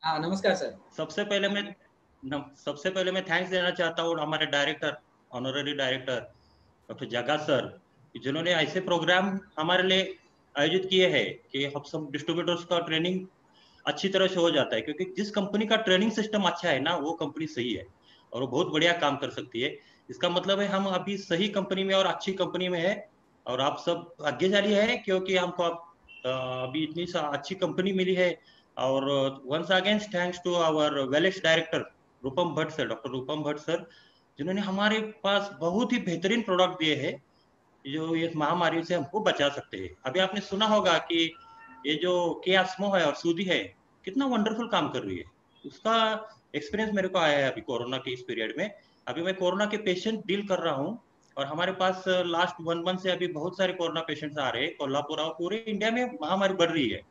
हाँ, नमस्कार सर। सबसे पहले मैं सबसे पहले मैं थैंक्स देना चाहता हूँ हमारे डायरेक्टर, ऑनररी डायरेक्टर डॉक्टर जगा सर, जिन्होंने ऐसे प्रोग्राम हमारे लिए आयोजित किए हैं कि हम सब डिस्ट्रीब्यूटर्स का ट्रेनिंग अच्छी तरह से हो जाता है, क्योंकि जिस कंपनी का ट्रेनिंग सिस्टम अच्छा है ना, वो कंपनी सही है और वो बहुत बढ़िया काम कर सकती है। इसका मतलब है हम अभी सही कंपनी में और अच्छी कंपनी में है, और आप सब भाग्यशाली है क्योंकि हमको अभी इतनी अच्छी कंपनी मिली है। और once again thanks to our Velex director Rupam Bhatt sir, doctor Rupam Bhatt sir, जिन्होंने हमारे पास बहुत ही बेहतरीन प्रोडक्ट दिए हैं जो ये महामारी से हमको बचा सकते हैं। अभी आपने सुना होगा कि ये जो केआस्मो है और सूदी है, कितना वंडरफुल काम कर रही है। उसका एक्सपीरियंस मेरे को आया है अभी कोरोना के इस पीरियड में। अभी मैं कोरोना के पेशेंट डील कर रहा हूँ, और हमारे पास लास्ट 1 मंथ से अभी बहुत सारे कोरोना पेशेंट्स आ रहे हैं कोल्हापुर, और पूरे इंडिया में महामारी बढ़ रही है।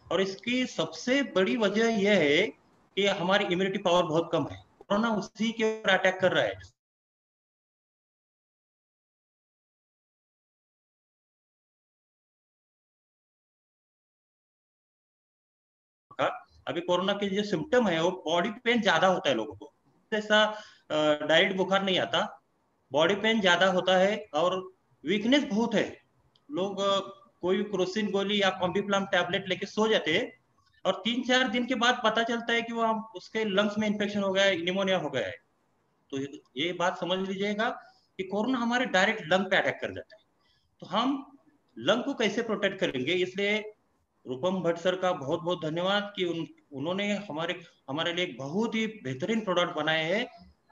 और इसकी सबसे बड़ी वजह यह है कि हमारी इम्यूनिटी पावर बहुत कम है। कोरोना उसी के ऊपर अटैक कर रहा है। का अभी कोरोना के जो सिम्टम है वो बॉडी पेन ज्यादा होता है लोगों को, जैसा डायरेक्ट बुखार नहीं आता, बॉडी पेन ज्यादा होता है और वीकनेस बहुत है। लोग कोई भी क्रोसिन गोली या कॉम्बिप्लाम टैबलेट लेके सो जाते हैं, और 3-4 दिन के बाद पता चलता है कि वो उसके लंग्स में इन्फेक्शन हो गया है, निमोनिया हो गया है। तो ये बात समझ लीजिएगा कि कोरोना हमारे डायरेक्ट लंग पे अटैक कर जाता है। तो हम लंग को कैसे प्रोटेक्ट करेंगे, इसलिए रूपम भट्ट सर का बहुत बहुत धन्यवाद कि उन्होंने हमारे हमारे लिए एक बहुत ही बेहतरीन प्रोडक्ट बनाए हैं,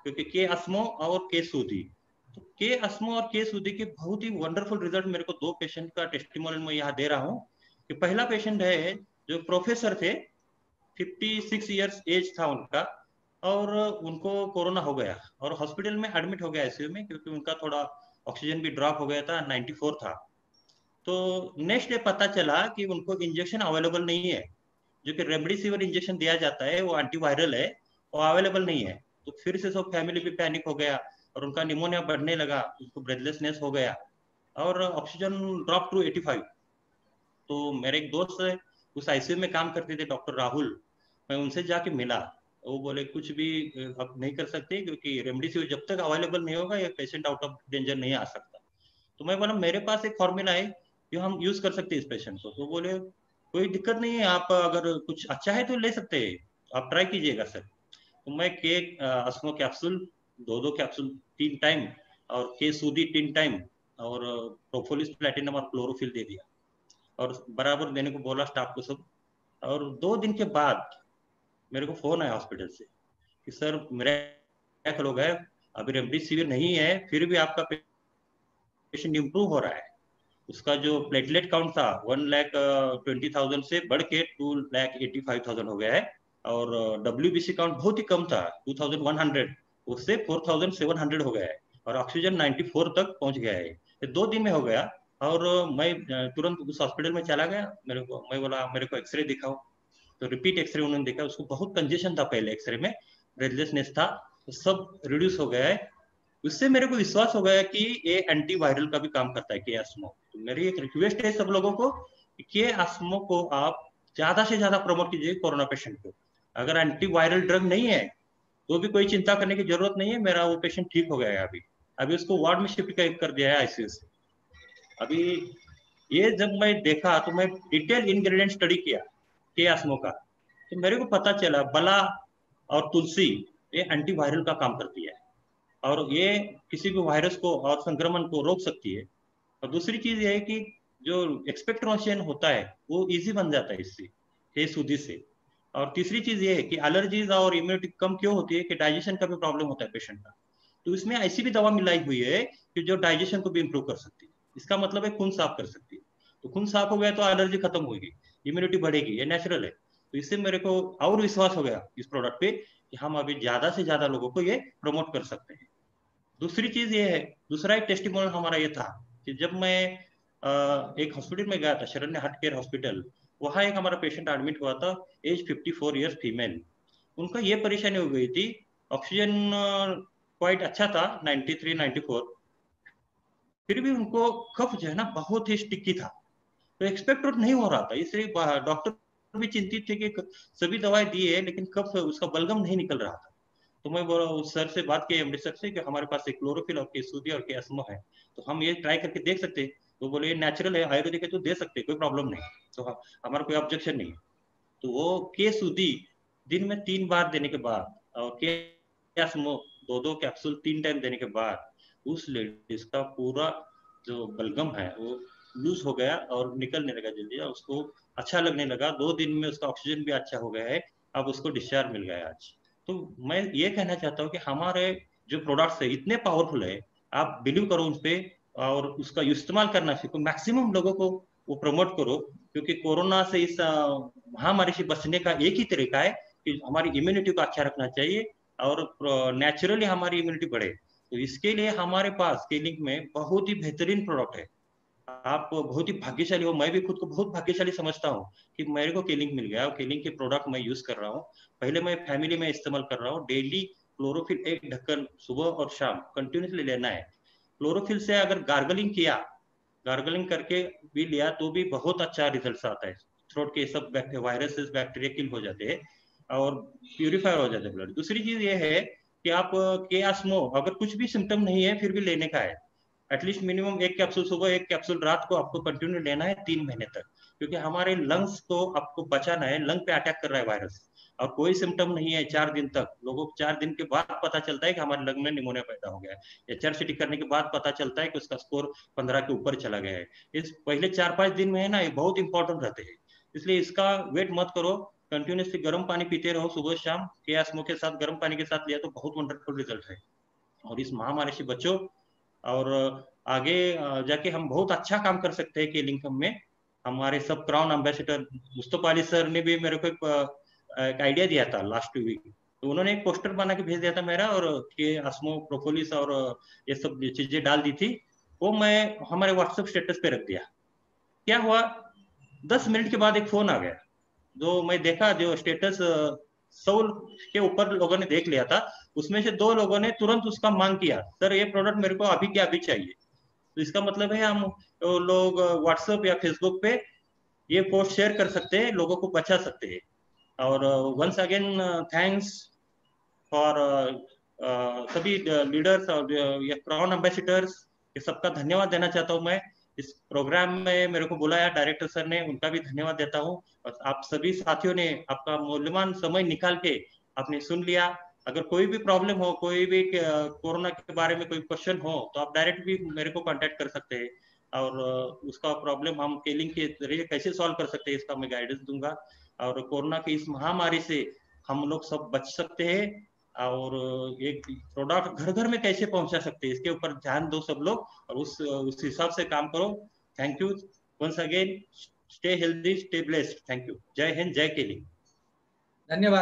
क्योंकि के अस्मो और के सूदी। तो के अस्मो और के सूदी के बहुत ही वंडरफुल रिजल्ट मेरे को दो पेशेंट का टेस्टिमोनियल मैं यहाँ दे रहा हूँ। कि पहला पेशेंट है जो प्रोफेसर थे, 56 ईयर्स एज था उनका, और उनको कोरोना हो गया और हॉस्पिटल में एडमिट हो गया आईसीयू में, क्योंकि उनका थोड़ा ऑक्सीजन भी ड्रॉप हो गया था, 94 था। तो नेक्स्ट डे पता चला कि उनको इंजेक्शन अवेलेबल नहीं है। जो कि रेमडेसिविर इंजेक्शन दिया जाता है वो एंटीवायरल है, वो अवेलेबल नहीं है। तो फिर से सब फैमिली भी पैनिक हो गया, और उनका निमोनिया बढ़ने लगा, उनको ब्रेथलेसनेस हो गया, और ऑक्सीजन ड्रॉप टू 85। तो मेरे एक दोस्त है, उस आईसीयू में काम करते थे, डॉक्टर राहुल, मैं उनसे जाके मिला। वो बोले कुछ भी अब नहीं कर सकते, क्योंकि रेमडेसिविर जब तक अवेलेबल नहीं होगा ये पेशेंट आउट ऑफ डेंजर नहीं आ सकता। तो मैं बोला मेरे पास एक फॉर्मूला है जो हम यूज कर सकते हैं इस पेशेंट को। तो बोले कोई दिक्कत नहीं है, आप अगर कुछ अच्छा है तो ले सकते हैं, आप ट्राई कीजिएगा सर। तो मैं के अस्मो कैप्सूल 2-2 कैप्सूल 3 टाइम, और के सूदी 3 टाइम, और प्रोपोलिस प्लेटिनम और क्लोरोफिल दे दिया, और बराबर देने को बोला स्टाफ को सब। और 2 दिन के बाद मेरे को फोन आया हॉस्पिटल से कि सर मेरा हो गया, अभी रेमडेसिविर नहीं है फिर भी आपका पेशेंट इम्प्रूव हो रहा है। उसका जो प्लेटलेट काउंट था 1,20,000 से बढ़ के 2,85,000 हो गया है, और डब्ल्यूबीसी काउंट बहुत ही कम था 2,100, उससे 4,700 हो गया है, और ऑक्सीजन 94 तक पहुंच गया है। ये 2 दिन में हो गया। और मैं तुरंत उस हॉस्पिटल में चला गया, मैं बोला मेरे को एक्सरे दिखाओ। तो रिपीट एक्सरे उन्होंने देखा, उसको बहुत कंजेशन था पहले एक्सरे में, ब्रेथलेसनेस था, तो सब रिड्यूस हो गया है। उससे मेरे को विश्वास हो गया कि ये एंटीवायरल का भी काम करता है के एस्मो। तो मेरी एक रिक्वेस्ट है सब लोगों को कि के एस्मो को आप ज्यादा से ज्यादा प्रमोट कीजिए कोरोना पेशेंट को। अगर एंटीवायरल ड्रग नहीं है तो भी कोई चिंता करने की जरूरत नहीं है, मेरा वो पेशेंट ठीक हो गया है अभी। अभी उसको वार्ड में शिफ्ट कर दिया है आईसीयू से। अभी ये जब मैं देखा तो मैं डिटेल इंग्रेडिएंट स्टडी किया के एस्मो का, तो मेरे को पता चला बला और तुलसी ये एंटीवायरल का काम करती है, और ये किसी भी वायरस को और संक्रमण को रोक सकती है। और दूसरी चीज ये है कि जो एक्सपेक्टोरेशन होता है वो इजी बन जाता है इससे, हे सूदी से। और तीसरी चीज ये है कि एलर्जीज और इम्यूनिटी कम क्यों होती है, कि डाइजेशन का भी प्रॉब्लम होता है पेशेंट का। तो इसमें ऐसी भी दवा मिलाई हुई है कि जो डाइजेशन को भी इम्प्रूव कर सकती है। इसका मतलब है खून साफ कर सकती है। तो खून साफ हो गया तो एलर्जी खत्म होगी, इम्यूनिटी बढ़ेगी, ये नेचुरल है। तो इससे मेरे को और विश्वास हो गया इस प्रोडक्ट पे कि हम अभी ज्यादा से ज्यादा लोगों को ये प्रमोट कर सकते हैं। दूसरी चीज ये है, दूसरा एक टेस्टिमोनियल हमारा ये था कि जब मैं एक हॉस्पिटल में गया था, शरण्य हार्ट केयर हॉस्पिटल, वहाँ एक हमारा पेशेंट एडमिट हुआ था, एज 54 ईयर्स फीमेल। उनका ये परेशानी हो गई थी, ऑक्सीजन क्वाइट अच्छा था 93-94, फिर भी उनको कफ जो है ना बहुत ही स्टिकी था। तो एक्सपेक्ट नहीं हो रहा था, इसलिए डॉक्टर भी चिंतित थे कि सभी दवाई दी है लेकिन कब उसका बलगम नहीं निकल रहा था। तो मैं बोला उस सर से बात की अमृतसर से कि हमारे पास एक क्लोरोफिल और केसूदी और केस्मो है, तो हम ये ट्राई करके देख सकते हैं। तो बोले ये नेचुरल है, आयुर्वेदिक है, तो दे सकते, कोई प्रॉब्लम नहीं। तो हमारा कोई ऑब्जेक्शन नहीं है। तो वो केसूदी दिन में 3 बार देने के बाद और केस्मो 2-2 कैप्सूल 3 टाइम देने के बाद उस लेडीज का पूरा जो बलगम है वो लूज हो गया और निकलने लगा जल्दी, और उसको अच्छा लगने लगा। 2 दिन में उसका ऑक्सीजन भी अच्छा हो गया है, अब उसको डिस्चार्ज मिल गया आज। तो मैं ये कहना चाहता हूँ कि हमारे जो प्रोडक्ट्स है इतने पावरफुल है, आप बिलीव करो उन पे और उसका इस्तेमाल करना सीखो, मैक्सिमम लोगों को वो प्रमोट करो। क्योंकि कोरोना से इस महामारी से बचने का एक ही तरीका है कि हमारी इम्यूनिटी को अच्छा रखना चाहिए और नेचुरली हमारी इम्यूनिटी बढ़े। तो इसके लिए हमारे पास क्लिनिक में बहुत ही बेहतरीन प्रोडक्ट है। आप बहुत ही भाग्यशाली हो, मैं भी खुद को बहुत भाग्यशाली समझता हूँ कि मेरे को केलिंग मिल गया और केलिंग के प्रोडक्ट मैं यूज कर रहा हूँ। पहले मैं फैमिली में इस्तेमाल कर रहा हूँ डेली। क्लोरोफिल 1 ढक्कन सुबह और शाम कंटिन्यूसली लेना है। क्लोरोफिल से अगर गार्गलिंग किया, गार्गलिंग करके भी लिया तो भी बहुत अच्छा रिजल्ट आता है। थ्रोट के सब वायरसेस बैक्टीरिया किल हो जाते हैं और प्यूरिफायर हो जाते हैं ब्लड। दूसरी चीज ये है कि आप के आस्मो अगर कुछ भी सिम्टम नहीं है फिर भी लेने का है। एटलीस्ट मिनिमम 1 कैप्सूल सुबह 1 कैप्सूल रात को आपको कंटिन्यू लेना है 3 महीने तक। क्योंकि हमारे लंग्स को आपको बचाना है, लंग पे अटैक कर रहा है वायरस और कोई सिम्टम नहीं है 4 दिन तक। लोगों को 4 दिन के बाद पता चलता है कि हमारे लंग में निमोनिया पैदा हो गया है, या HRCT करने के बाद पता चलता है कि उसका स्कोर 15 के ऊपर चला गया है। इस पहले 4-5 दिन में है ना, ये बहुत इंपॉर्टेंट रहते हैं। इसलिए इसका वेट मत करो, कंटिन्यूसली गर्म पानी पीते रहो सुबह शाम। के आस्मो के साथ गर्म पानी के साथ लिया तो बहुत वंडरफुल रिजल्ट है। और इस महामारी से बचो और आगे जाके हम बहुत अच्छा काम कर सकते हैं केलिंगकम में। हमारे सब crown ambassador Mustafa Ali sir ने भी मेरे को एक आइडिया दिया था लास्ट वीक। तो उन्होंने एक पोस्टर बना के भेज दिया था मेरा, और के आस्मो प्रोपोलिस और ये सब चीजें डाल दी थी। वो मैं हमारे व्हाट्सएप स्टेटस पे रख दिया। क्या हुआ, 10 मिनट के बाद एक फोन आ गया। जो मैं देखा, जो स्टेटस 100 के ऊपर लोगों ने देख लिया था, उसमें से 2 लोगों ने तुरंत उसका मांग किया, सर ये प्रोडक्ट मेरे को अभी के अभी चाहिए। तो इसका मतलब है हम लोग व्हाट्सएप या फेसबुक पे ये पोस्ट शेयर कर सकते हैं, लोगों को बचा सकते हैं। और वंस अगेन थैंक्स फॉर सभी लीडर्स और ये क्राउन एम्बेसडर्स, ये सबका धन्यवाद देना चाहता हूँ मैं। इस प्रोग्राम में मेरे को बुलाया डायरेक्टर सर ने, उनका भी धन्यवाद देता हूँ। और आप सभी साथियों ने आपका मूल्यवान समय निकाल के आपने सुन लिया। अगर कोई भी प्रॉब्लम हो, कोई भी कोरोना के बारे में कोई क्वेश्चन हो, तो आप डायरेक्ट भी मेरे को कांटेक्ट कर सकते हैं। और उसका प्रॉब्लम हम केलिंग के जरिए कैसे सॉल्व कर सकते हैं इसका मैं गाइडेंस दूंगा। और कोरोना की इस महामारी से हम लोग सब बच सकते हैं, और एक प्रोडक्ट घर घर में कैसे पहुंचा सकते हैं इसके ऊपर ध्यान दो सब लोग, और उस हिसाब से काम करो। Thank you once again. Stay healthy, stay blessed. Thank you. जय हिंद, जय केली। धन्यवाद।